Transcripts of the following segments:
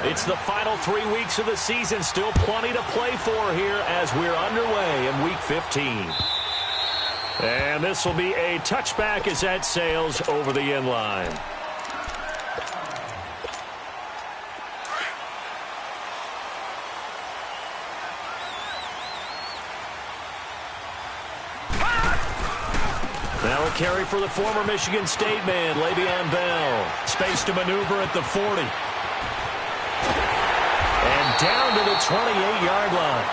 It's the final 3 weeks of the season. Still plenty to play for here as we're underway in Week 15. And this will be a touchback as that sails over the end line. Now a carry for the former Michigan State man, Le'Veon Bell. Space to maneuver at the 40. And down to the 28-yard line.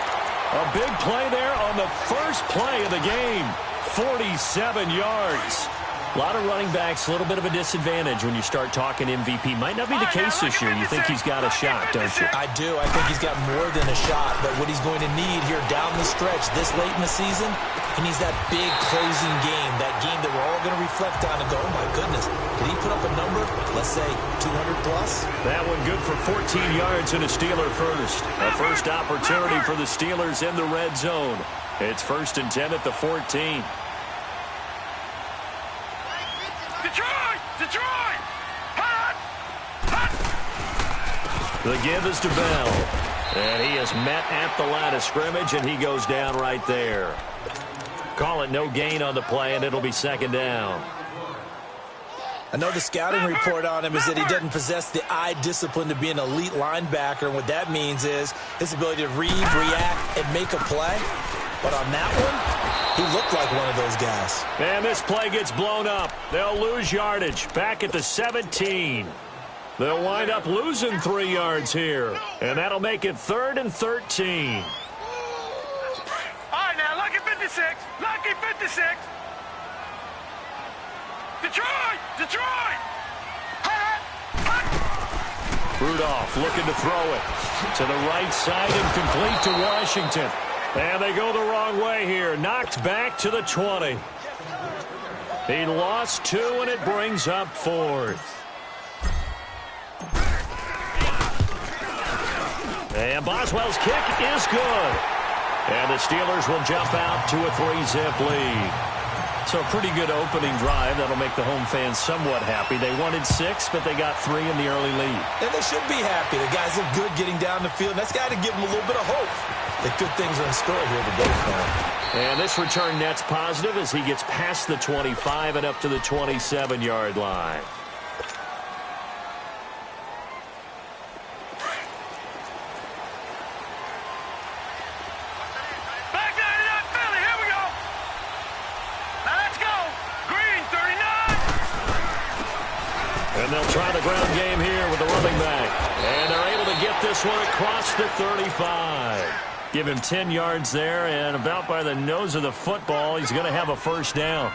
A big play there on the first play of the game. 47 yards. A lot of running backs, a little bit of a disadvantage when you start talking MVP. Might not be the case this year. You think he's got a shot, don't you? I do. I think he's got more than a shot. But what he's going to need here down the stretch this late in the season, he needs that big closing game, that game that we're all going to reflect on and go, oh, my goodness, did he put up a number, let's say 200 plus? That one good for 14 yards and a Steeler first. A first opportunity for the Steelers in the red zone. It's 1st and 10 at the 14. Detroit! Hot! The give is to Bell. And he is met at the line of scrimmage, and he goes down right there. Call it no gain on the play, and it'll be 2nd down. I know the scouting report on him is that he doesn't possess the eye discipline to be an elite linebacker, and what that means is his ability to read, react, and make a play. But on that one, he looked like one of those guys. And this play gets blown up. They'll lose yardage back at the 17. They'll wind up losing 3 yards here, and that'll make it 3rd and 13. All right, now, lucky 56. Lucky 56. Detroit! Rudolph looking to throw it to the right side and complete to Washington. And they go the wrong way here. Knocked back to the 20. He lost 2, and it brings up 4th. And Boswell's kick is good. And the Steelers will jump out to a 3-zip lead. So a pretty good opening drive. That'll make the home fans somewhat happy. They wanted 6, but they got 3 in the early lead. And they should be happy. The guys look good getting down the field. That's got to give them a little bit of hope that good things are in store here today for him. And this return net's positive as he gets past the 25 and up to the 27-yard line. And they'll try the ground game here with the running back. And they're able to get this one across the 35. Give him 10 yards there, and about by the nose of the football, he's going to have a 1st down.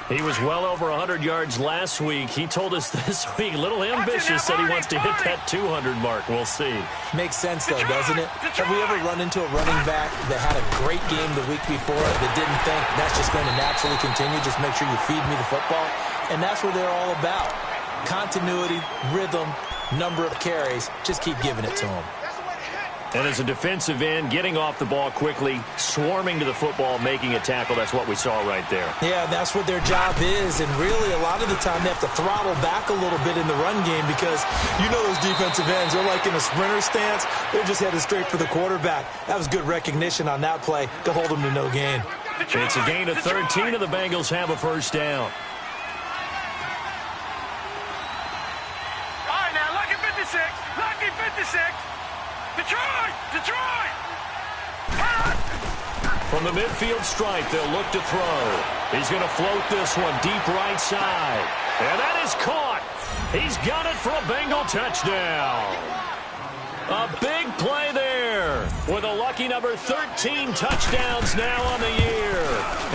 He was well over 100 yards last week. He told us this week, a little ambitious, said he wants to hit that 200 mark. We'll see. Makes sense, though, doesn't it? Have we ever run into a running back that had a great game the week before that didn't think that's just going to naturally continue? Just make sure you feed me the football. And that's what they're all about. Continuity, rhythm, number of carries. Just keep giving it to them. And as a defensive end, getting off the ball quickly, swarming to the football, making a tackle, that's what we saw right there. Yeah, that's what their job is. And really, a lot of the time, they have to throttle back a little bit in the run game because you know those defensive ends, they're like in a sprinter stance. They're just headed straight for the quarterback. That was good recognition on that play to hold them to no gain. It's a gain of 13, and the Bengals have a 1st down. Lucky 56. Detroit! From the midfield stripe, they'll look to throw. He's going to float this one deep right side. And that is caught. He's got it for a Bengal touchdown. A big play there with a lucky number 13 touchdowns now on the year.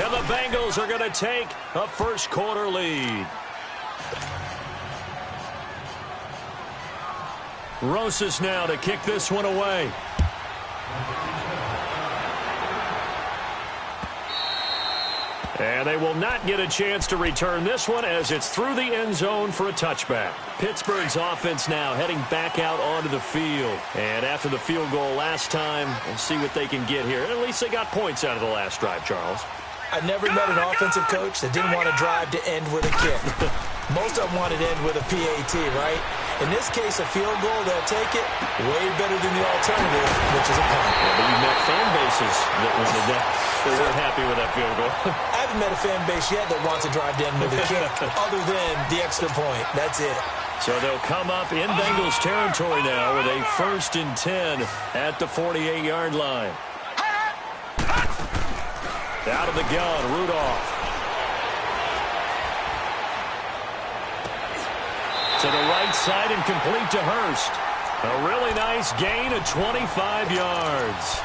And the Bengals are going to take a 1st quarter lead. Rosas now to kick this one away. And they will not get a chance to return this one as it's through the end zone for a touchback. Pittsburgh's offense now heading back out onto the field. And after the field goal last time, we'll see what they can get here. And at least they got points out of the last drive, Charles. I never met an offensive coach that didn't want to drive to end with a kick. Most of them wanted to end with a PAT, right? In this case, a field goal, they'll take it way better than the alternative, which is a punt. Yeah, but you met fan bases that wanted that. They weren't happy with that field goal. I haven't met a fan base yet that wants to drive down with a kick other than the extra point. That's it. So they'll come up in Bengals territory now with a 1st and 10 at the 48-yard line. Out of the gun, Rudolph. To the right side and complete to Hurst. A really nice gain of 25 yards.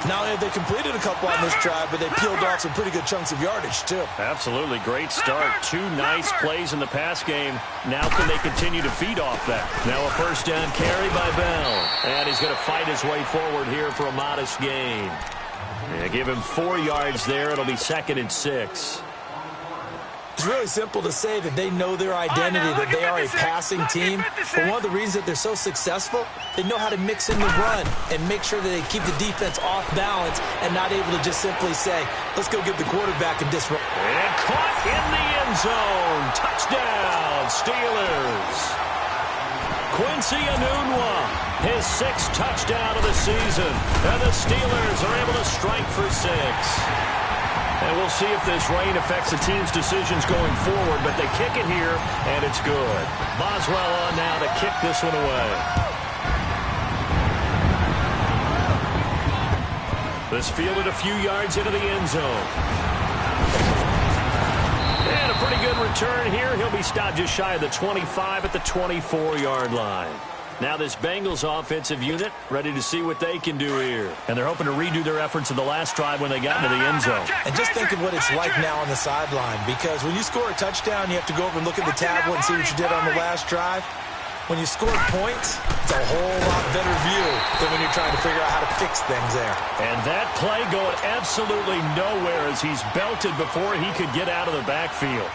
Not only have they completed a couple on this drive, but they peeled off some pretty good chunks of yardage, too. Absolutely. Great start. 2 nice plays in the pass game. Now can they continue to feed off that? Now a 1st down carry by Bell. And he's going to fight his way forward here for a modest gain. Yeah, give him 4 yards there. It'll be 2nd and 6. It's really simple to say that they know their identity, that they are a passing team. But one of the reasons that they're so successful, they know how to mix in the run and make sure that they keep the defense off balance and not able to just simply say, let's go get the quarterback and disrupt. And caught in the end zone. Touchdown, Steelers. Quincy Enunwa, his 6th touchdown of the season. And the Steelers are able to strike for 6. And we'll see if this rain affects the team's decisions going forward, but they kick it here, and it's good. Boswell on now to kick this one away. This fielded a few yards into the end zone. And a pretty good return here. He'll be stopped just shy of the 25 at the 24-yard line. Now this Bengals offensive unit ready to see what they can do here. And they're hoping to redo their efforts in the last drive when they got into the end zone. And just think of what it's like now on the sideline, because when you score a touchdown, you have to go over and look at the tablet and see what you did on the last drive. When you score points, it's a whole lot better view than when you're trying to figure out how to fix things there. And that play going absolutely nowhere as he's belted before he could get out of the backfield.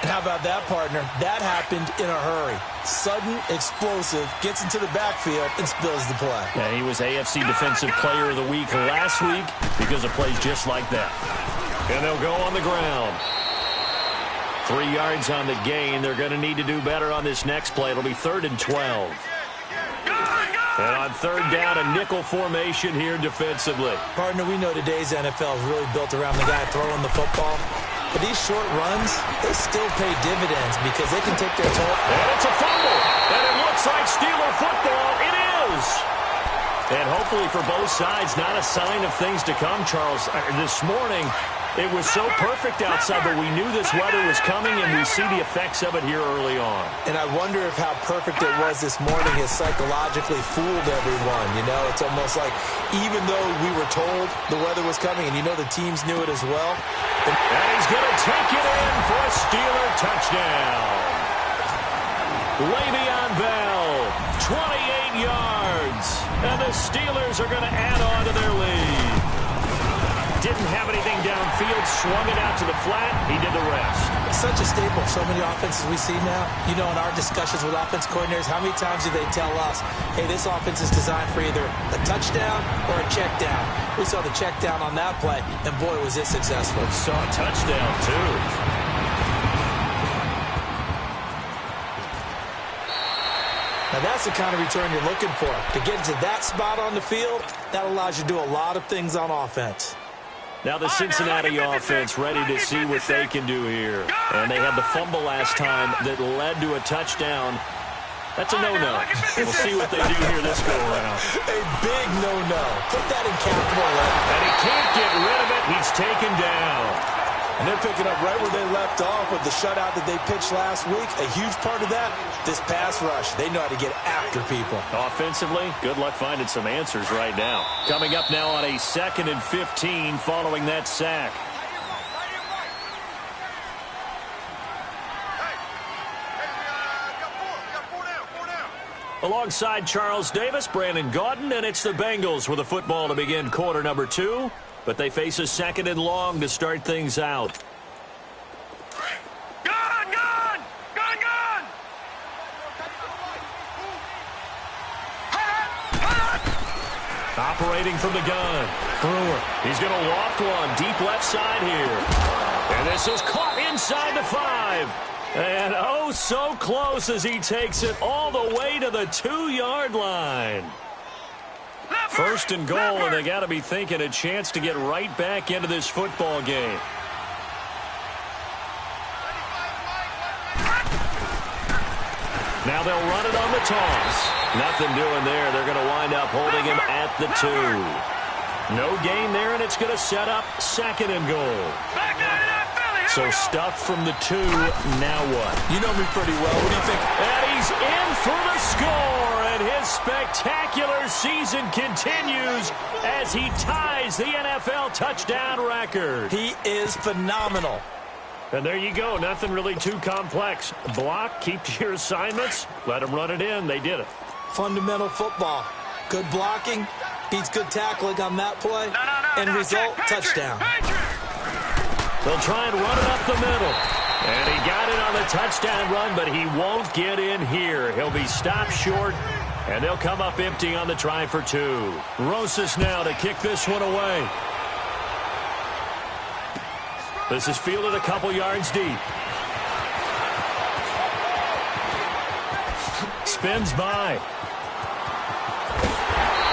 And how about that, partner? That happened in a hurry. Sudden, explosive, gets into the backfield, and spills the play. Yeah, he was AFC Defensive Player of the Week last week because of plays just like that. And they'll go on the ground. 3 yards on the gain. They're going to need to do better on this next play. It'll be 3rd and 12. And on 3rd down, a nickel formation here defensively. Partner, we know today's NFL is really built around the guy throwing the football. But these short runs, they still pay dividends because they can take their toll. And it's a fumble. And it looks like Steeler football. It is. And hopefully for both sides, not a sign of things to come, Charles. This morning, it was so perfect outside, but we knew this weather was coming, and we see the effects of it here early on. And I wonder if how perfect it was this morning has psychologically fooled everyone. You know, it's almost like even though we were told the weather was coming, and you know the teams knew it as well. And he's going to take it in for a Steeler touchdown. Le'Veon Bell, 28 yards. And the Steelers are going to add on to their lead. Didn't have anything downfield, swung it out to the flat. He did the rest. Such a staple of so many offenses we see now. You know, in our discussions with offense coordinators, how many times do they tell us, hey, this offense is designed for either a touchdown or a check down? We saw the check down on that play, and boy, was it successful. Saw a touchdown, too. Now, that's the kind of return you're looking for. To get to that spot on the field, that allows you to do a lot of things on offense. Now the Cincinnati offense ready to see what they can do here. And they had the fumble last time that led to a touchdown. That's a no-no. We'll see what they do here this go-around. A big no-no. Put that in capital letters. And he can't get rid of it. He's taken down. And they're picking up right where they left off with the shutout that they pitched last week. A huge part of that, this pass rush. They know how to get after people. Offensively, good luck finding some answers right now. Coming up now on a 2nd and 15 following that sack. Alongside Charles Davis, Brandon Gaudin, and it's the Bengals with a football to begin quarter number 2. But they face a 2nd and long to start things out. Gun! Gun! Gun! Gun! Operating from the gun. Brewer. He's going to loft one deep left side here. And this is caught inside the 5. And oh, so close as he takes it all the way to the 2-yard line. First and goal, and they got to be thinking a chance to get right back into this football game. Now they'll run it on the toss. Nothing doing there. They're going to wind up holding him at the 2. No gain there, and it's going to set up second and goal. So stuff from the 2. Now what? You know me pretty well. What do you think? And he's in for the score, and his spectacular season continues as he ties the NFL touchdown record. He is phenomenal. And there you go. Nothing really too complex. Block, keep to your assignments, let them run it in. They did it. Fundamental football. Good blocking, beats good tackling on that play, and result, touchdown. They'll try and run it up the middle. And he got it on the touchdown run, but he won't get in here. He'll be stopped short, and they'll come up empty on the try for 2. Rosas now to kick this one away. This is fielded a couple yards deep. Spins by.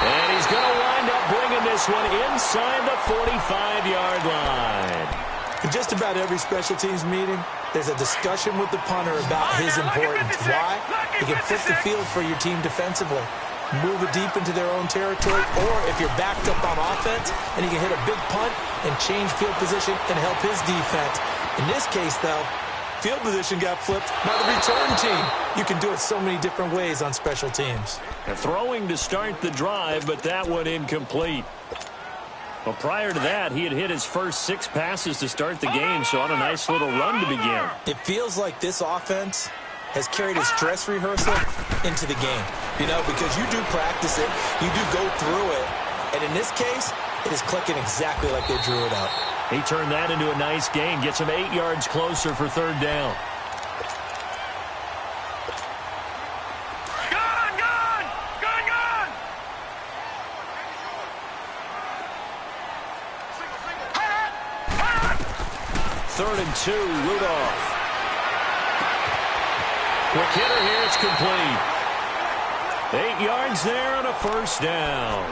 And he's going to wind up bringing this one inside the 45-yard line. In just about every special teams meeting, there's a discussion with the punter about his importance. Why? He can flip the field for your team defensively, move it deep into their own territory, or if you're backed up on offense, and he can hit a big punt and change field position and help his defense. In this case, though, field position got flipped by the return team. You can do it so many different ways on special teams. And throwing to start the drive, but that one incomplete. Well, prior to that, he had hit his first 6 passes to start the game, so on a nice little run to begin. It feels like this offense has carried his dress rehearsal into the game. You know, because you do practice it, you do go through it, and in this case, it is clicking exactly like they drew it up. He turned that into a nice gain, gets him 8 yards closer for 3rd down. Third and 2, Rudolph. Quick hitter here, it's complete. 8 yards there and a first down.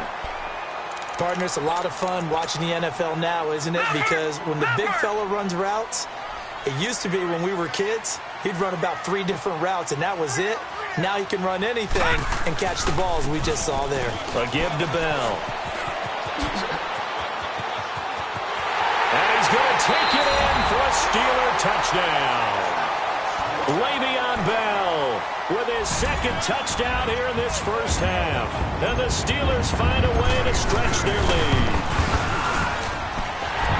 Partner, it's a lot of fun watching the NFL now, isn't it? Because when the big fella runs routes, it used to be when we were kids, he'd run about 3 different routes, and that was it. Now he can run anything and catch the balls we just saw there. A give to Bell. And he's going to take it in for a Steeler touchdown. Le'Veon Bell with his 2nd touchdown here in this first half. And the Steelers find a way to stretch their lead.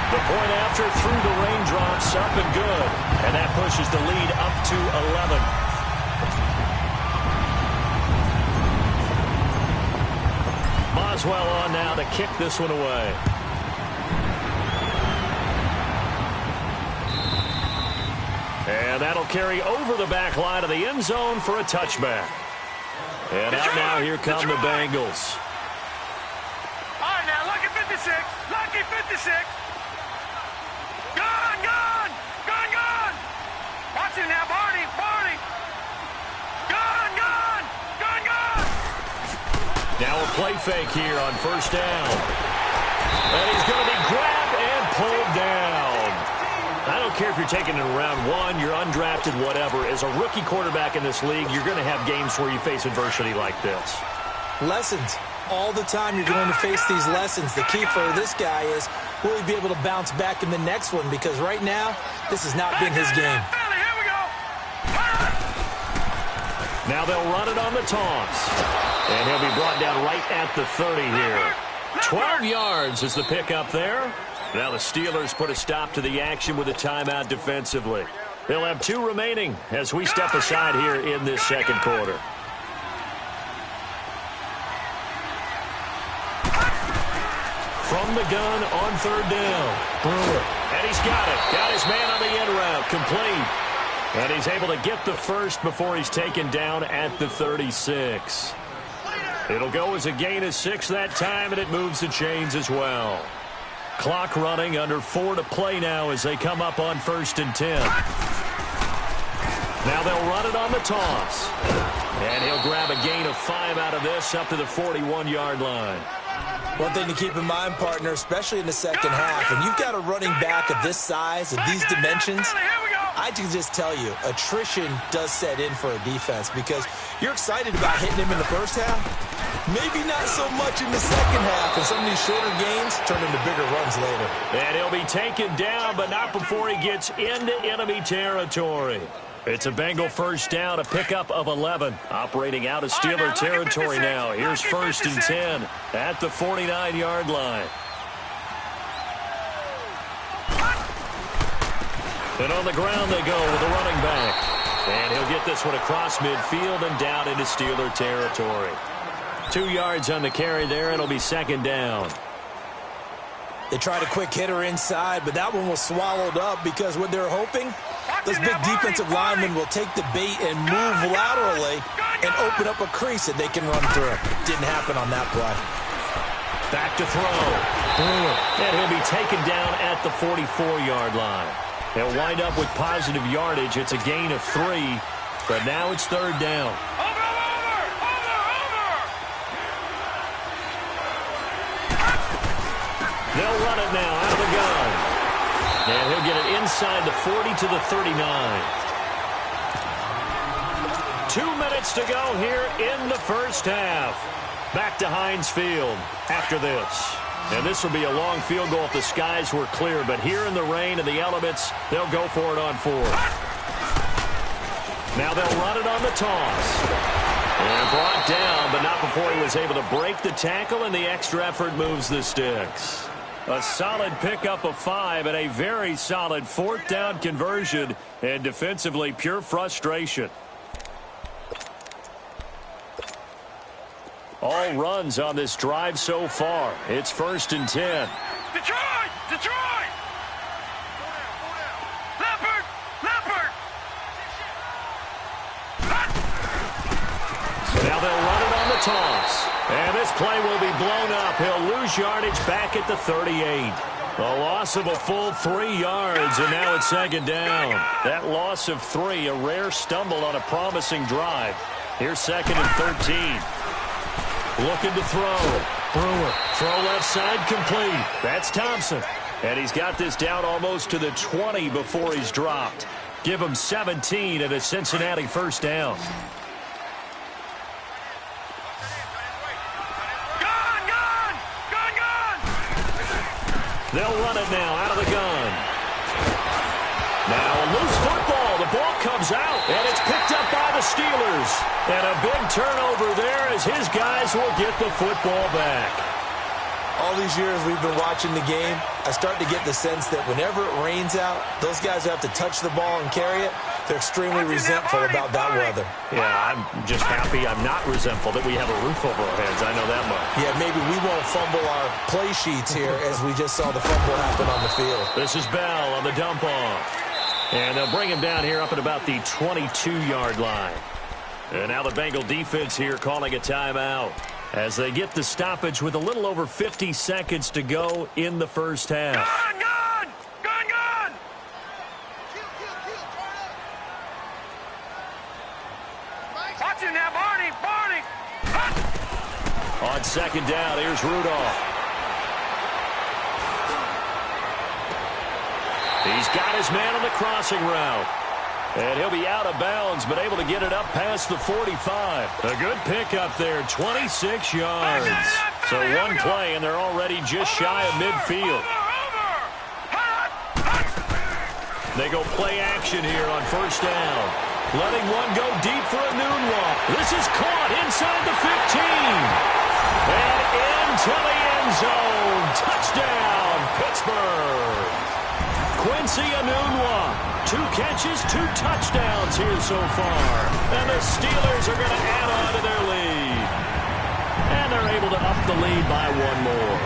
The point after through the raindrops up and good. And that pushes the lead up to 11. Boswell on now to kick this one away. And that'll carry over the back line of the end zone for a touchback. And out now, here come the Bengals. All right, now, lucky 56. Lucky 56. Gone, gone. Gone, gone. Watch it now, Barney. Barney. Gone, gone. Gone, gone. Now a play fake here on first down. And he's going to be grabbed and pulled down. I don't care if you're taking it in round 1, you're undrafted, whatever. As a rookie quarterback in this league, you're going to have games where you face adversity like this. Lessons. All the time you're going to face these lessons. The key for this guy is, will he be able to bounce back in the next one? Because right now, this has not been his game. Here we go. Now they'll run it on the toss. And he'll be brought down right at the 30 here. 12 yards is the pickup there. Now the Steelers put a stop to the action with a timeout defensively. They'll have 2 remaining as we step aside here in this second quarter. From the gun on 3rd down. Brewer. And he's got it. Got his man on the end route. Complete. And he's able to get the first before he's taken down at the 36. It'll go as a gain of 6 that time, and it moves the chains as well. Clock running, under 4 to play now as they come up on 1st and 10. Now they'll run it on the toss. And he'll grab a gain of 5 out of this up to the 41-yard line. One thing to keep in mind, partner, especially in the second half, and you've got a running back of this size, of these dimensions, I can just tell you, attrition does set in for a defense because you're excited about hitting him in the first half. Maybe not so much in the second half, and some of these shorter gains turn into bigger runs later. And he'll be taken down, but not before he gets into enemy territory. It's a Bengal first down, a pickup of 11. Operating out of Steeler territory now. Here's 1st and 10 at the 49-yard line. And on the ground they go with the running back. And he'll get this one across midfield and down into Steeler territory. 2 yards on the carry there. It'll be 2nd down. They tried a quick hitter inside, but that one was swallowed up because what they're hoping, those big defensive linemen will take the bait and move laterally and open up a crease that they can run through. Didn't happen on that play. Back to throw. And he'll be taken down at the 44-yard line. He'll wind up with positive yardage. It's a gain of 3, but now it's 3rd down. They'll run it now out of the gun. And he'll get it inside the 40 to the 39. 2 minutes to go here in the first half. Back to Heinz Field after this. And this will be a long field goal if the skies were clear. But here in the rain and the elements, they'll go for it on 4th. Now they'll run it on the toss. And brought down, but not before he was able to break the tackle, and the extra effort moves the sticks. A solid pickup of 5 and a very solid 4th down conversion, and defensively pure frustration. All runs on this drive so far. It's 1st and 10. Detroit! Detroit! Leopard! Leopard! Now they'll run it on the toss. And this play will be blown up. He'll lose yardage back at the 38. A loss of a full 3 yards, and now it's 2nd down. That loss of 3, a rare stumble on a promising drive. Here's 2nd and 13. Looking to throw. Brewer. Throw left side complete. That's Thompson. And he's got this down almost to the 20 before he's dropped. Give him 17 and a Cincinnati first down. They'll run it now out of the gun. Now a loose football. The ball comes out, and it's picked up by the Steelers. And a big turnover there as his guys will get the football back. All these years we've been watching the game, I start to get the sense that whenever it rains out, those guys who have to touch the ball and carry it, they're extremely resentful about that weather. Yeah, I'm just happy I'm not resentful that we have a roof over our heads. I know that much. Yeah, maybe we won't fumble our play sheets here as we just saw the fumble happen on the field. This is Bell on the dump off. And they'll bring him down here up at about the 22-yard line. And now the Bengal defense here calling a timeout as they get the stoppage with a little over 50 seconds to go in the first half. Gun! Gun! Gun! Gun! Watch him now, Barney! Barney! On 2nd down, here's Rudolph. He's got his man on the crossing route. And he'll be out of bounds, but able to get it up past the 45. A good pickup there, 26 yards. So one play, and they're already just shy of midfield. They go play action here on 1st down. Letting one go deep for a noon walk. This is caught inside the 15. And into the end zone. Touchdown, Pittsburgh. Quincy Enunwa. 2 catches, 2 touchdowns here so far. And the Steelers are going to add on to their lead. And they're able to up the lead by 1 more.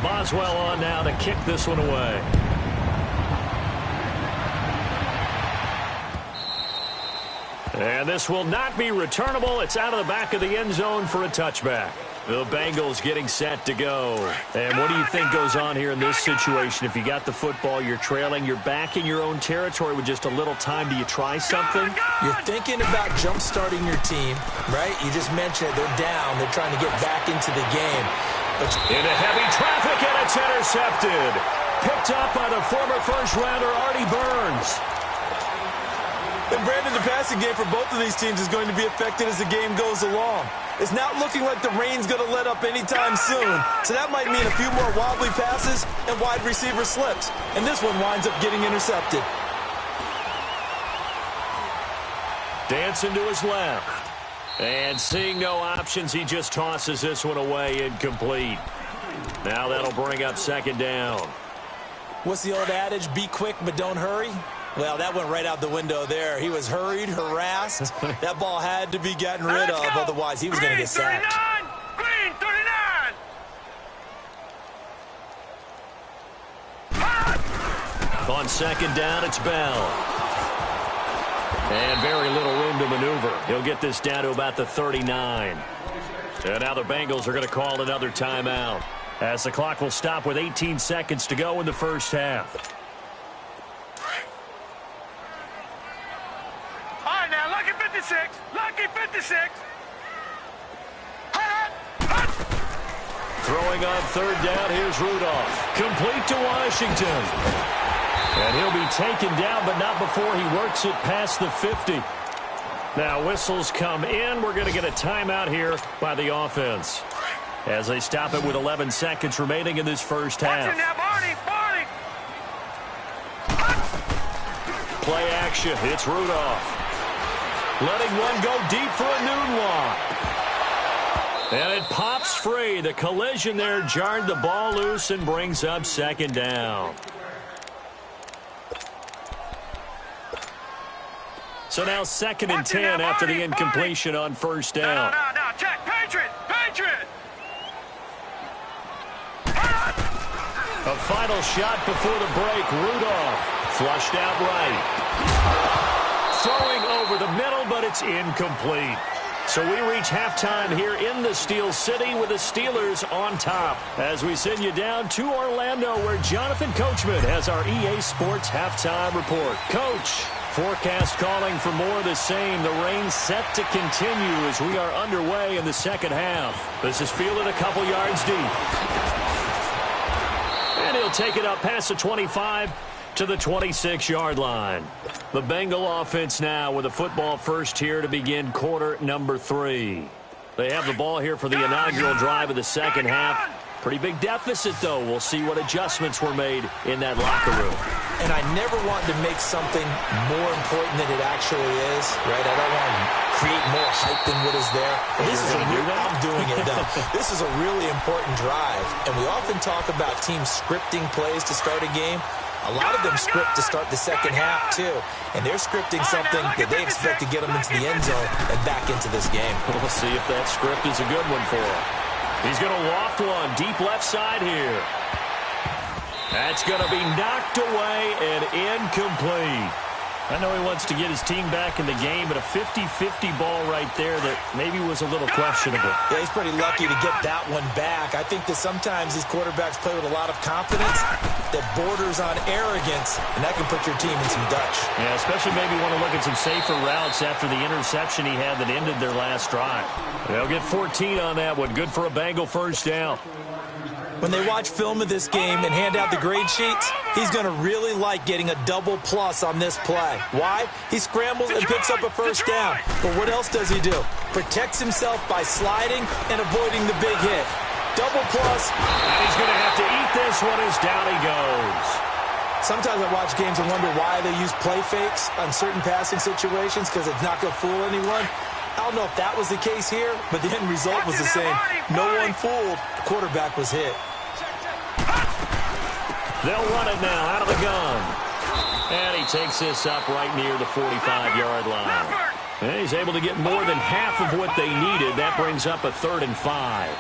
Boswell on now to kick this one away. And this will not be returnable. It's out of the back of the end zone for a touchback. The Bengals getting set to go. And what do you think goes on here in this situation? If you got the football, you're trailing, you're back in your own territory with just a little time. Do you try something? You're thinking about jump-starting your team, right? You just mentioned it. They're down. They're trying to get back into the game. But into heavy traffic, and it's intercepted. Picked up by the former first-rounder, Artie Burns. And Brandon, the passing game for both of these teams is going to be affected as the game goes along. It's not looking like the rain's going to let up anytime soon. So that might mean a few more wobbly passes and wide receiver slips. And this one winds up getting intercepted. Dancing to his left. And seeing no options, he just tosses this one away, incomplete. Now that'll bring up second down. What's the old adage? Be quick, but don't hurry? Well, that went right out the window there. He was hurried, harassed. That ball had to be gotten rid of, otherwise he was going to get sacked. Green 39! On second down, it's Bell. And very little room to maneuver. He'll get this down to about the 39. And now the Bengals are going to call another timeout, as the clock will stop with 18 seconds to go in the first half. Lucky 56. Lucky 56. Throwing on third down, here's Rudolph. Complete to Washington. And he'll be taken down, but not before he works it past the 50. Now whistles come in. We're going to get a timeout here by the offense, as they stop it with 11 seconds remaining in this first half. Play action. It's Rudolph. Letting one go deep for a noon walk. And it pops free. The collision there jarred the ball loose and brings up second down. So now second and 10 after the incompletion on first down. No, check. Patriot. A final shot before the break. Rudolph flushed out right. Throwing over the middle, but it's incomplete. So we reach halftime here in the Steel City with the Steelers on top, as we send you down to Orlando, where Jonathan Coachman has our EA Sports halftime report. Coach, forecast calling for more of the same. The rain set to continue as we are underway in the second half. This is fielded a couple yards deep. And he'll take it up past the 25 to the 26-yard line. The Bengal offense now with a football first here to begin quarter number 3. They have the ball here for the inaugural drive of the second half. Pretty big deficit, though. We'll see what adjustments were made in that locker room. And I never want to make something more important than it actually is, right? I don't want to create more hype than what is there. This is I'm doing it, though. This is a really important drive. And we often talk about teams scripting plays to start a game. A lot of them script to start the second half, too. And they're scripting something that they expect to get them into the end zone and back into this game. We'll see if that script is a good one for him. He's going to loft one deep left side here. That's going to be knocked away and incomplete. I know he wants to get his team back in the game, but a 50-50 ball right there that maybe was a little questionable. Yeah, he's pretty lucky to get that one back. I think that sometimes these quarterbacks play with a lot of confidence that borders on arrogance, and that can put your team in some Dutch. Yeah, especially maybe want to look at some safer routes after the interception he had that ended their last drive. They'll get 14 on that one. Good for a Bengal first down. When they watch film of this game and hand out the grade sheets, he's going to really like getting a double plus on this play. Why? He scrambles and picks up a first down. But what else does he do? Protects himself by sliding and avoiding the big hit. Double plus. And he's going to have to eat this one as down he goes. Sometimes I watch games and wonder why they use play fakes on certain passing situations, because it's not going to fool anyone. I don't know if that was the case here, but the end result was the same. No one fooled. The quarterback was hit. They'll run it now out of the gun. And he takes this up right near the 45-yard line. And he's able to get more than half of what they needed. That brings up a 3rd and 5.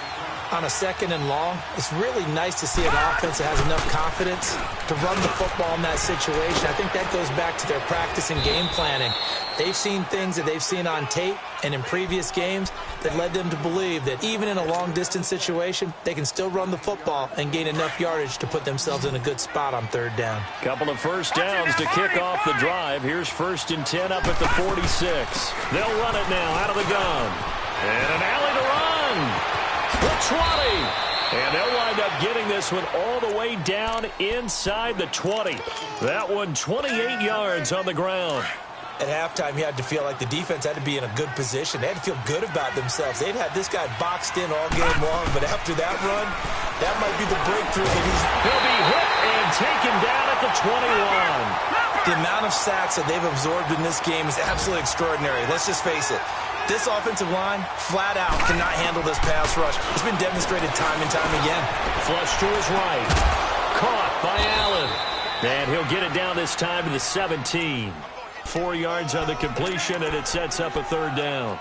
On a 2nd and long, it's really nice to see an offense that has enough confidence to run the football in that situation. I think that goes back to their practice and game planning. They've seen things that they've seen on tape and in previous games that led them to believe that even in a long-distance situation, they can still run the football and gain enough yardage to put themselves in a good spot on 3rd down. Couple of first downs to kick off the drive. Here's 1st and 10 up at the 46. They'll run it now out of the gun. And an alley to run. The 20. And they'll wind up getting this one all the way down inside the 20. That one 28 yards on the ground. At halftime, you had to feel like the defense had to be in a good position. They had to feel good about themselves. They'd had this guy boxed in all game long, but after that run, that might be the breakthrough that he'll be hit and taken down at the 21. The amount of sacks that they've absorbed in this game is absolutely extraordinary. Let's just face it. This offensive line, flat out, cannot handle this pass rush. It's been demonstrated time and time again. Flush to his right. Caught by Allen. And he'll get it down this time to the 17. 4 yards on the completion, and it sets up a 3rd down.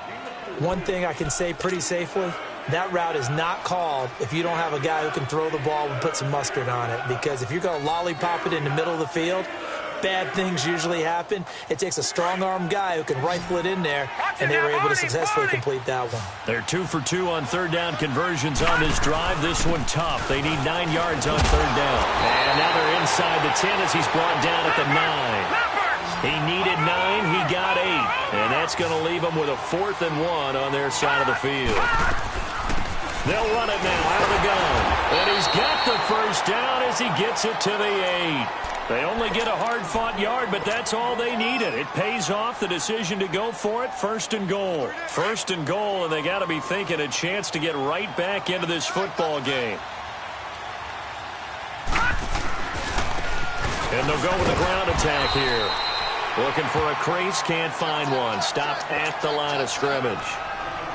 One thing I can say pretty safely, that route is not called if you don't have a guy who can throw the ball and put some mustard on it. Because if you're going to lollipop it in the middle of the field, bad things usually happen. It takes a strong-arm guy who can rifle it in there, and they were able to successfully complete that one. They're 2 for 2 on 3rd down conversions on this drive. This one tough. They need 9 yards on 3rd down. And now they're inside the 10 as he's brought down at the 9. He needed 9. He got 8. And that's going to leave him with a 4th and 1 on their side of the field. They'll run it now out of the gun. And he's got the first down as he gets it to the 8. They only get a hard-fought yard, but that's all they needed. It pays off the decision to go for it. 1st and goal. 1st and goal, and they got to be thinking a chance to get right back into this football game. And they'll go with a ground attack here. Looking for a crease, can't find one. Stopped at the line of scrimmage.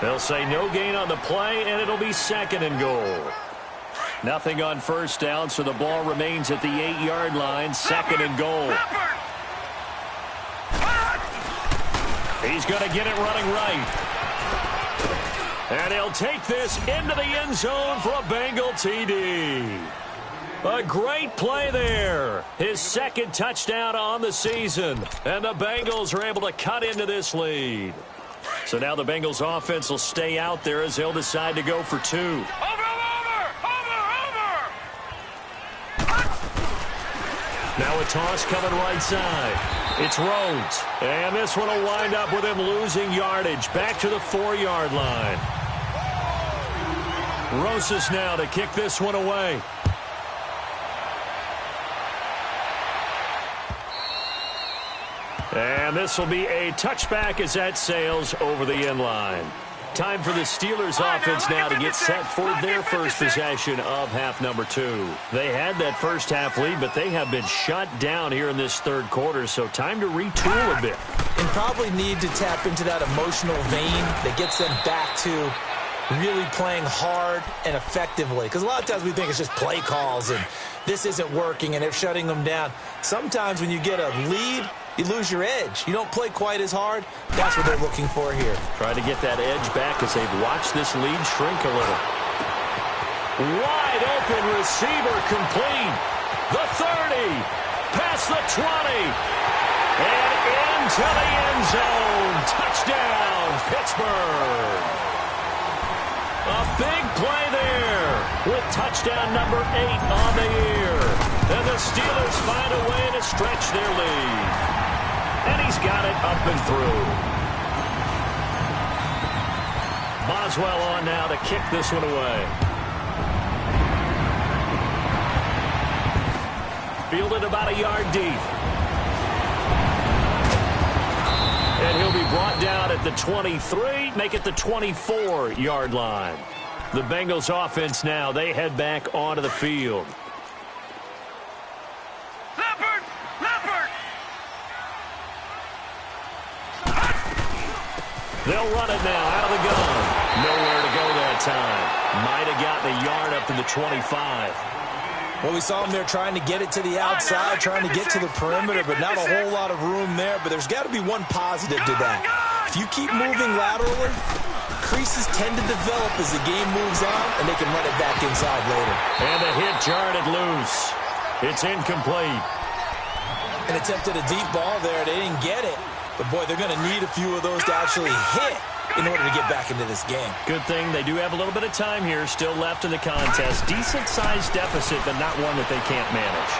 They'll say no gain on the play, and it'll be 2nd and goal. Nothing on 1st down, so the ball remains at the 8-yard line. 2nd and goal. He's going to get it running right. And he'll take this into the end zone for a Bengal TD. A great play there. His 2nd touchdown on the season. And the Bengals are able to cut into this lead. So now the Bengals offense will stay out there as they'll decide to go for 2. Now a toss coming right side. It's Rhodes. And this one will wind up with him losing yardage. Back to the 4-yard line. Rosas now to kick this one away. And this will be a touchback as that sails over the end line. Time for the Steelers offense now to get set for their first possession of half number 2. They had that first half lead, but they have been shut down here in this 3rd quarter, so time to retool a bit. And probably need to tap into that emotional vein that gets them back to really playing hard and effectively. Because a lot of times we think it's just play calls and this isn't working and they're shutting them down. Sometimes when you get a lead, you lose your edge. You don't play quite as hard. That's what they're looking for here. Trying to get that edge back as they've watched this lead shrink a little. Wide open receiver complete. The 30. Past the 20. And into the end zone. Touchdown, Pittsburgh. A big play there with touchdown number 8 on the year. And the Steelers find a way to stretch their lead. And he's got it up and through. Boswell on now to kick this one away. Fielded about a yard deep. And he'll be brought down at the 23, make it the 24-yard line. The Bengals offense now, they head back onto the field. They'll run it now out of the gun. Nowhere to go that time. Might have gotten a yard up to the 25. Well, we saw them there trying to get it to the outside, trying to get to the perimeter, but not a whole lot of room there. But there's got to be one positive to that. If you keep moving laterally, creases tend to develop as the game moves on, and they can run it back inside later. And the hit jarred it loose. It's incomplete. And attempted a deep ball there. They didn't get it. But, boy, they're going to need a few of those to actually hit in order to get back into this game. Good thing they do have a little bit of time here still left in the contest. Decent-sized deficit, but not one that they can't manage.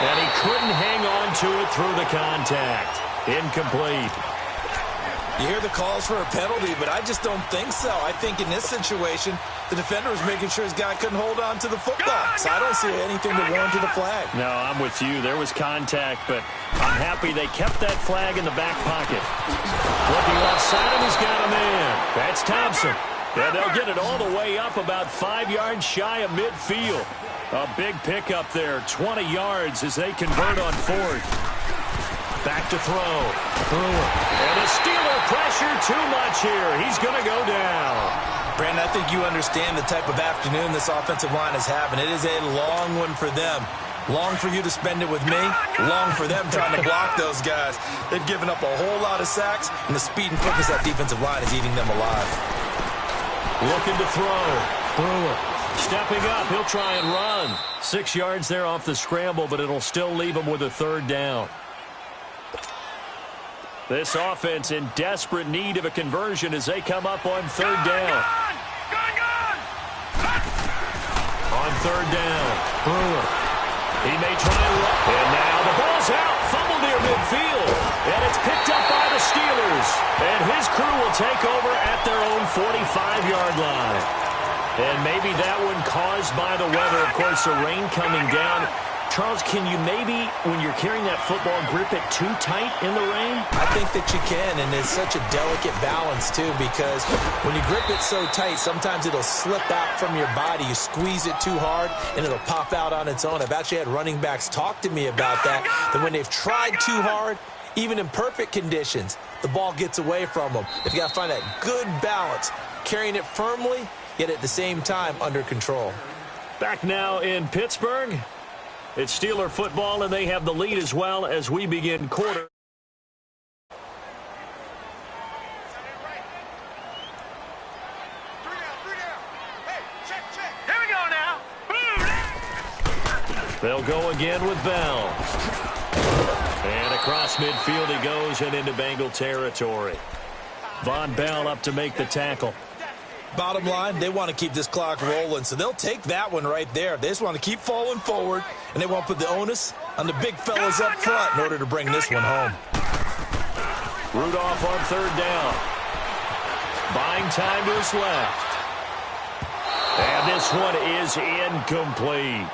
And he couldn't hang on to it through the contact. Incomplete. You hear the calls for a penalty, but I just don't think so. I think in this situation, the defender was making sure his guy couldn't hold on to the football. So I don't see anything to warrant the flag. No, I'm with you. There was contact, but I'm happy they kept that flag in the back pocket. Looking left side, and he's got a man. That's Thompson. And they'll get it all the way up about 5 yards shy of midfield. A big pickup there, 20 yards as they convert on fourth. Back to throw. Brewer. And the Steeler pressure too much here. He's going to go down. Brandon, I think you understand the type of afternoon this offensive line is having. It is a long one for them. Long for you to spend it with me. Long for them trying to block those guys. They've given up a whole lot of sacks, and the speed and quickness of that defensive line is eating them alive. Looking to throw. Brewer. Stepping up. He'll try and run. 6 yards there off the scramble, but it'll still leave him with a third down. This offense in desperate need of a conversion as they come up on third down. On third down, Brewer. He may try and run. And now the ball's out. Fumble near midfield. And it's picked up by the Steelers. And his crew will take over at their own 45-yard line. And maybe that one caused by the weather. Of course, the rain coming down. Charles, can you maybe, when you're carrying that football, grip it too tight in the rain? I think that you can, and it's such a delicate balance, too, because when you grip it so tight, sometimes it'll slip out from your body. You squeeze it too hard, and it'll pop out on its own. I've actually had running backs talk to me about that when they've tried too hard, even in perfect conditions, the ball gets away from them. They've got to find that good balance, carrying it firmly, yet at the same time under control. Back now in Pittsburgh. It's Steeler football, and they have the lead as well as we begin quarter. Here we go now. They'll go again with Bell. And across midfield he goes and into Bengal territory. Von Bell up to make the tackle. Bottom line, they want to keep this clock rolling, so they'll take that one right there. They just want to keep falling forward, and they want to put the onus on the big fellas up front in order to bring this one home. Rudolph on third down. Buying time to his left. And this one is incomplete.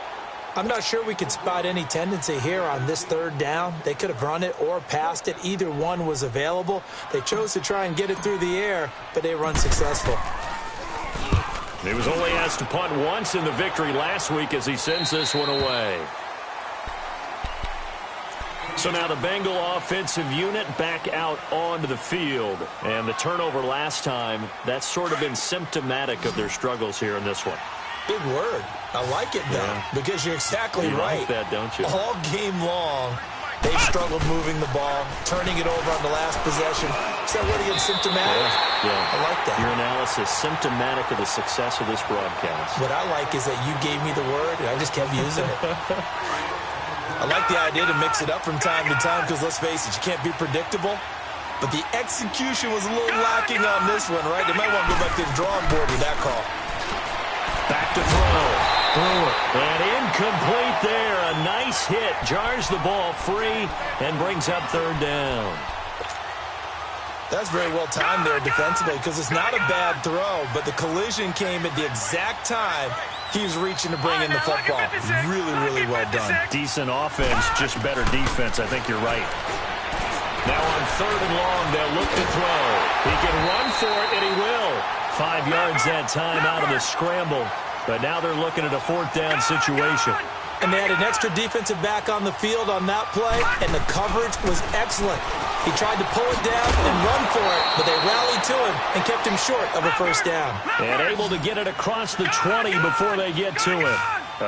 I'm not sure we could spot any tendency here on this third down. They could have run it or passed it. Either one was available. They chose to try and get it through the air, but they were unsuccessful. He was only asked to punt once in the victory last week as he sends this one away. So now the Bengal offensive unit back out onto the field. And the turnover last time, that's sort of been symptomatic of their struggles here in this one. Big word. I like it, though, because you're exactly right. You like that, don't you? All game long, they've struggled moving the ball, turning it over on the last possession. Is that word again, symptomatic? Yeah. I like that. Your analysis, symptomatic of the success of this broadcast. What I like is that you gave me the word, and I just kept using it. I like the idea to mix it up from time to time because, let's face it, you can't be predictable. But the execution was a little lacking on this one, right? They might want to go back to the drawing board with that call. Back to throw. Brewer. And incomplete there. A nice hit. Jars the ball free and brings up third down. That's very well timed there defensively because it's not a bad throw, but the collision came at the exact time he was reaching to bring in the football. Really, really well done. Decent offense, just better defense. I think you're right. Now on third and long, they'll look to throw. He can run for it, and he will. 5 yards that time out of the scramble. But now they're looking at a fourth down situation. And they had an extra defensive back on the field on that play, and the coverage was excellent. He tried to pull it down and run for it, but they rallied to him and kept him short of a first down. And able to get it across the 20 before they get to it.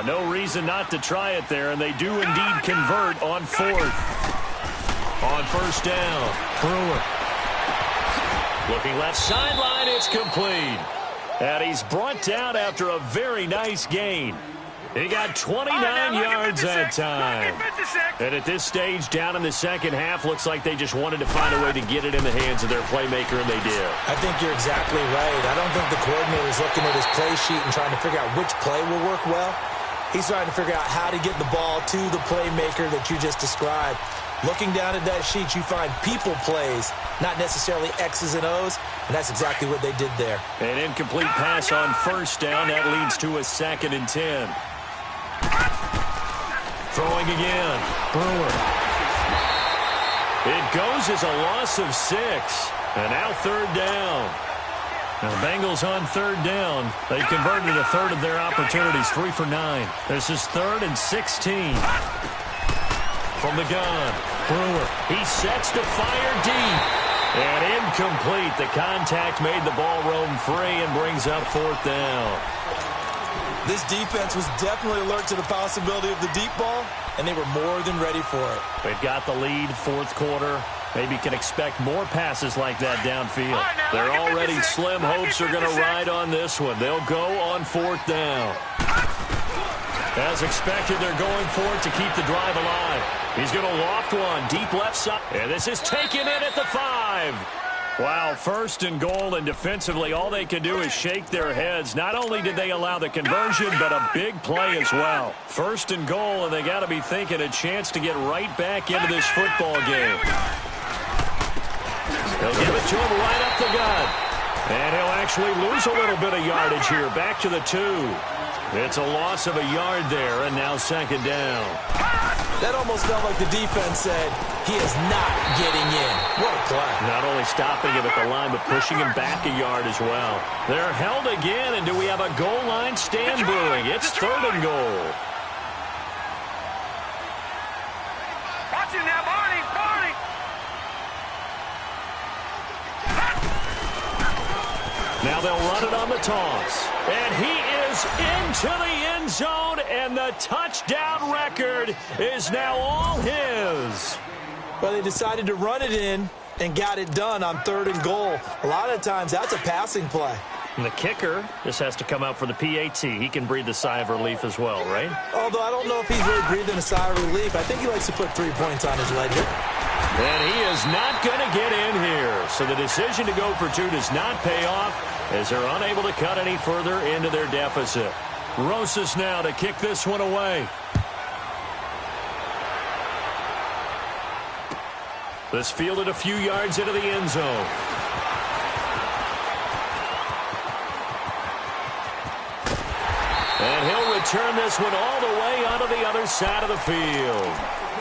No reason not to try it there, and they do indeed convert on fourth. On first down, Brewer. Looking left sideline, it's complete. And he's brought down after a very nice gain. He got 29 yards that time. And at this stage, down in the second half, looks like they just wanted to find a way to get it in the hands of their playmaker, and they did. I think you're exactly right. I don't think the coordinator is looking at his play sheet and trying to figure out which play will work well. He's trying to figure out how to get the ball to the playmaker that you just described. Looking down at that sheet, you find people plays, not necessarily X's and O's, and that's exactly what they did there. An incomplete pass on first down. That leads to a 2nd and 10. Throwing again. Brewer. It goes as a loss of 6. And now 3rd down. Now, Bengals on 3rd down. They converted a third of their opportunities, 3 for 9. This is 3rd and 16. From the gun, Brewer. He sets to fire deep. And incomplete. The contact made the ball roam free and brings up 4th down. This defense was definitely alert to the possibility of the deep ball, and they were more than ready for it. They've got the lead, 4th quarter. Maybe can expect more passes like that downfield. Their already slim hopes are going to ride on this one. They'll go on 4th down. As expected, they're going for it to keep the drive alive. He's going to loft one deep left side. And this is taken in at the 5. Wow, 1st and goal, and defensively all they can do is shake their heads. Not only did they allow the conversion, but a big play as well. 1st and goal, and they got to be thinking a chance to get right back into this football game. They'll give it to him right up the gut. And he'll actually lose a little bit of yardage here. Back to the 2. It's a loss of a yard there, and now 2nd down. That almost felt like the defense said, he is not getting in. What a play. Not only stopping him at the line, but pushing him back a yard as well. They're held again, and do we have a goal line stand brewing? It's 3rd and goal. Watch it now, Barney, Barney. Now they'll run it on the toss. And he is into the end zone, and the touchdown record is now all his. Well, they decided to run it in and got it done on 3rd and goal. A lot of times, that's a passing play. And the kicker just has to come out for the PAT. He can breathe a sigh of relief as well, right? Although I don't know if he's really breathing a sigh of relief. I think he likes to put 3 points on his ledger. And he is not going to get in here. So the decision to go for 2 does not pay off as they're unable to cut any further into their deficit. Rosas now to kick this one away. This fielded a few yards into the end zone. And he'll return this one all the way onto the other side of the field.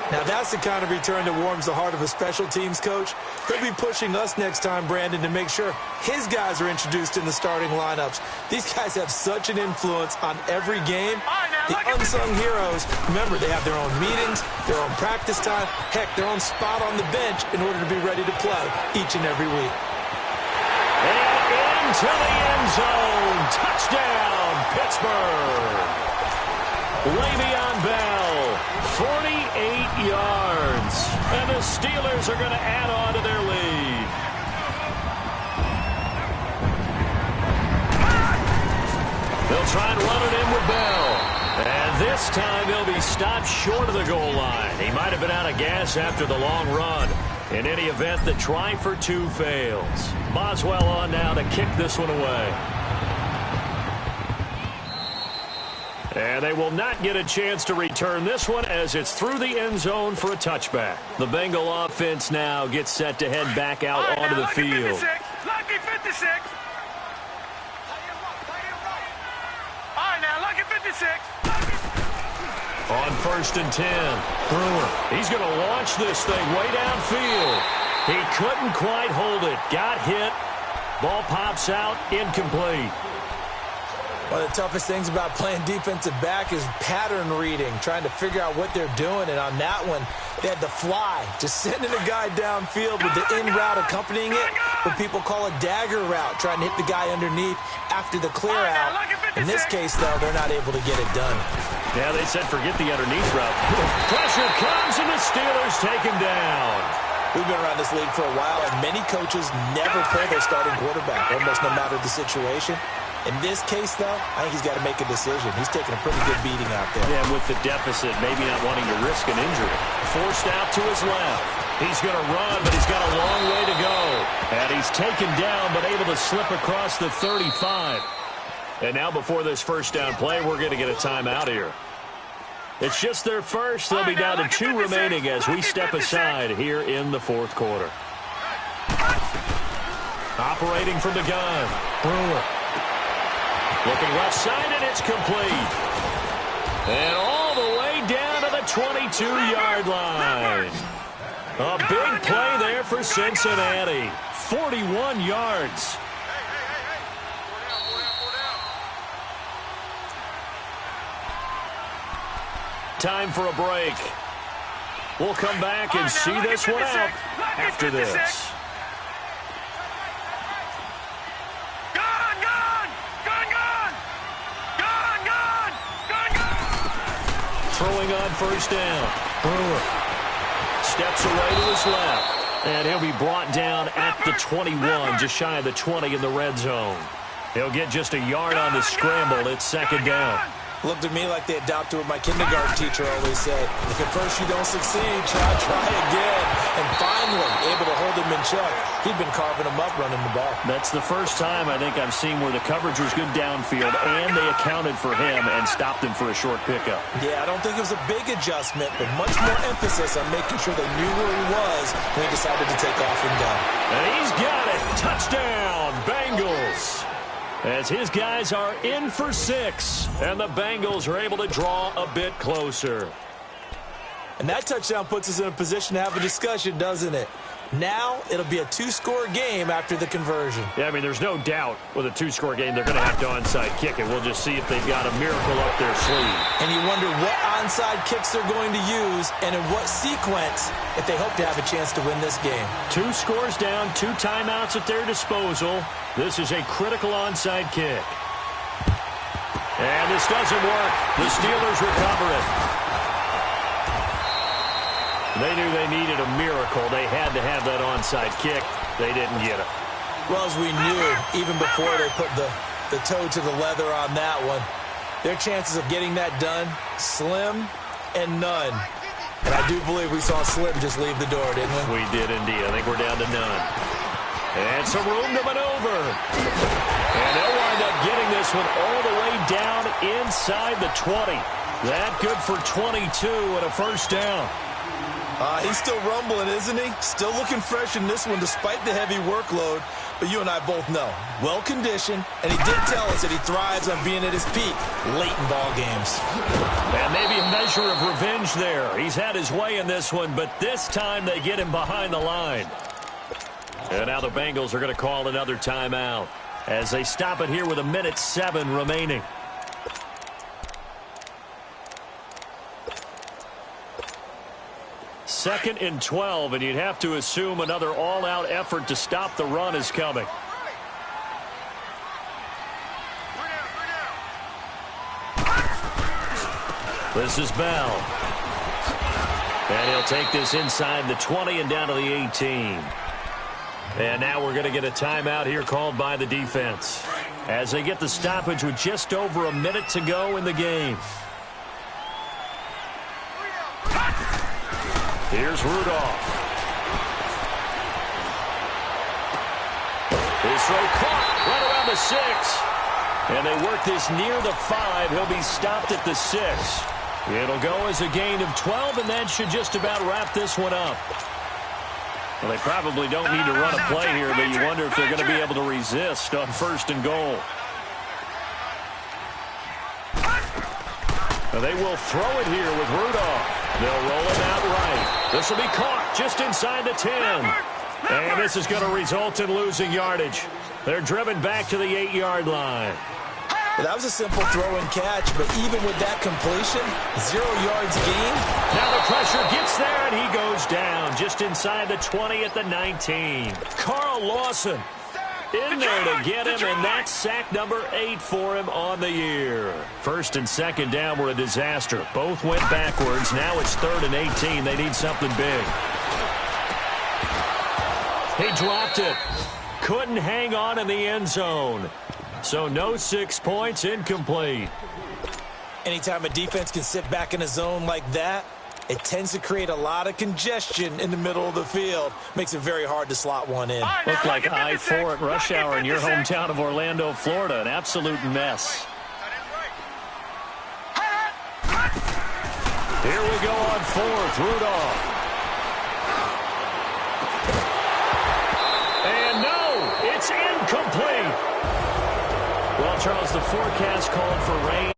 Now, that's the kind of return that warms the heart of a special teams coach. He'll be pushing us next time, Brandon, to make sure his guys are introduced in the starting lineups. These guys have such an influence on every game. The unsung heroes, remember, they have their own meetings, their own practice time, heck, their own spot on the bench in order to be ready to play each and every week. And into the end zone. Touchdown, Pittsburgh. Le'Veon Bell, 48 yards. And the Steelers are going to add on to their lead. They'll try and run it in with Bell. And this time he'll be stopped short of the goal line. He might have been out of gas after the long run. In any event, the try for 2 fails. Boswell on now to kick this one away. And they will not get a chance to return this one as it's through the end zone for a touchback. The Bengal offense now gets set to head back out onto the field. Lucky 56. All right, now, lucky 56. On 1st and 10, Brewer. He's going to launch this thing way downfield. He couldn't quite hold it. Got hit. Ball pops out. Incomplete. One of the toughest things about playing defensive back is pattern reading, trying to figure out what they're doing. And on that one, they had the fly, just sending a guy downfield with the in route accompanying it, what people call a dagger route, trying to hit the guy underneath after the clear out. In this case, though, they're not able to get it done. Yeah, they said forget the underneath route. Pressure comes, and the Steelers take him down. We've been around this league for a while, and many coaches never pull their starting quarterback, almost no matter the situation. In this case, though, I think he's got to make a decision. He's taking a pretty good beating out there. Yeah, with the deficit, maybe not wanting to risk an injury. Forced out to his left. He's going to run, but he's got a long way to go. And he's taken down, but able to slip across the 35. And now before this first down play, we're going to get a timeout here. It's just their first. They'll be down to 2 remaining as we step aside here in the fourth quarter. Operating from the gun, Brewer. Looking left side, and it's complete. And all the way down to the 22-yard line. A big play there for Cincinnati. 41 yards. Time for a break. We'll come back and see this one out after this. Throwing on first down. Brewer steps away to his left. And he'll be brought down at the 21, just shy of the 20 in the red zone. He'll get just a yard on the scramble. It's second down. Looked at me like they adopted what my kindergarten teacher always said. If at first you don't succeed, try again. And finally, able to hold him in check. He'd been carving him up running the ball. That's the first time I think I've seen where the coverage was good downfield, and they accounted for him and stopped him for a short pickup. Yeah, I don't think it was a big adjustment, but much more emphasis on making sure they knew where he was when he decided to take off and go. And he's got it. Touchdown, Bengals. As his guys are in for 6, and the Bengals are able to draw a bit closer. And that touchdown puts us in a position to have a discussion, doesn't it? Now it'll be a 2-score game after the conversion. Yeah, I mean, there's no doubt with a 2-score game they're going to have to onside kick it. We'll just see if they've got a miracle up their sleeve. And you wonder what onside kicks they're going to use and in what sequence if they hope to have a chance to win this game. 2 scores down, 2 timeouts at their disposal. This is a critical onside kick. And this doesn't work. The Steelers recover it. They knew they needed a miracle. They had to have that onside kick. They didn't get it. Well, as we knew, even before they put the toe to the leather on that one, their chances of getting that done, slim and none. And I do believe we saw Slim just leave the door, didn't we? We did indeed. I think we're down to none. And some room to maneuver. And they'll wind up getting this one all the way down inside the 20. That good for 22 and a first down. He's still rumbling, isn't he? Still looking fresh in this one despite the heavy workload. But you and I both know, well-conditioned, and he did tell us that he thrives on being at his peak late in ball games. And maybe a measure of revenge there. He's had his way in this one, but this time they get him behind the line. And now the Bengals are going to call another timeout as they stop it here with 1:07 remaining. Second and 12, and you'd have to assume another all-out effort to stop the run is coming. This is Bell. And he'll take this inside the 20 and down to the 18. And now we're going to get a timeout here called by the defense as they get the stoppage with just over a minute to go in the game. Here's Rudolph. His throw caught right around the 6. And they work this near the 5. He'll be stopped at the 6. It'll go as a gain of 12, and that should just about wrap this one up. Well, they probably don't need to run a play here, but you wonder if they're going to be able to resist on first and goal. Well, they will throw it here with Rudolph. They'll roll it out right. This will be caught just inside the 10. And this is going to result in losing yardage. They're driven back to the 8-yard line. Well, that was a simple throw and catch, but even with that completion, 0 yards gained. Now the pressure gets there, and he goes down just inside the 20 at the 19. Carl Lawson in there to get him, and that's sack number 8 for him on the year. First and second down were a disaster. Both went backwards. Now it's 3rd and 18. They need something big. He dropped it. Couldn't hang on in the end zone. So no 6 points, incomplete. Anytime a defense can sit back in a zone like that, it tends to create a lot of congestion in the middle of the field. Makes it very hard to slot one in. Looked like I-4 at rush hour in your hometown of Orlando, Florida. An absolute mess. Here we go on fourth. Rudolph. And no, it's incomplete. Well, Charles, the forecast called for rain.